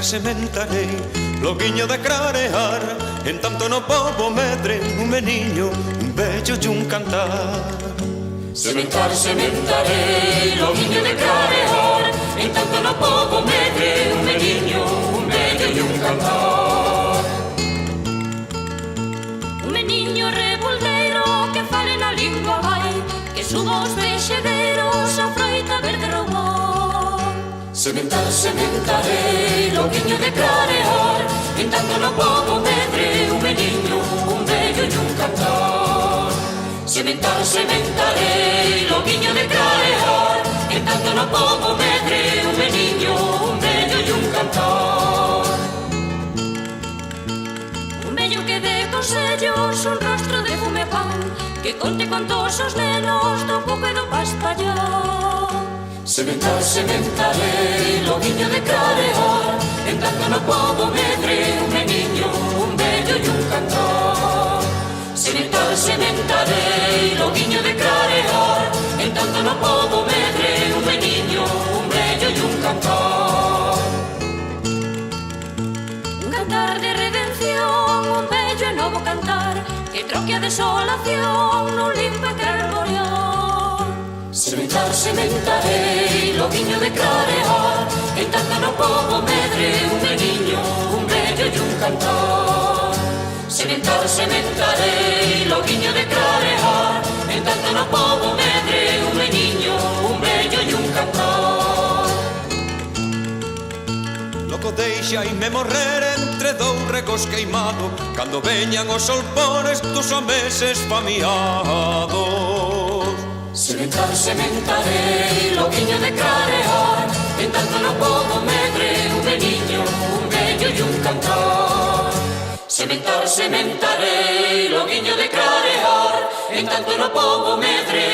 sementarei, loguiño de clarear, en tanto no pobo medre un meniño, un vello e un cantar. Sementarei, loguiño de clarear, en tanto no pobo medre un meniño, un vello e un cantar. Un meniño revoldeiro que fale na lingua vai, que suba os vexedeiros a froita verde roubou. Sementarei, loguiño de clarear, en tanto no pobo medre un meniño, un vello e un cantar. Sementarei, loguiño de clarear, en tanto no pobo medre un meniño, un vello e un cantar. Un vello que dé consellos, un rostro de fume pan, que conte contos os nenos do pouco e do paspallón. Sementarei, loguiño de clarear, en tanto no pobo medre un meniño, un vello e un cantar. Sementarei, loguiño de clarear, en tanto no pobo medre un meniño, un vello e un cantar. Un cantar de redención, un vello e novo cantar, que troque a desolación nun limpo e carborión. Sementarei, loguiño de clarear, en tanto no pobo medre un meniño, un vello e un cantar. Sementarei, loguiño de clarear, en tanto no pobo medre un meniño, un vello e un cantar. Loco deixaime morrer entre dous regos queimado, cando veñan os solpones dos homeses famiados. Sementarei, loguiño de clarear, en tanto no pobo medre un meniño, un vello e un cantar. Sementarei, loguiño de clarear, en tanto no pobo medre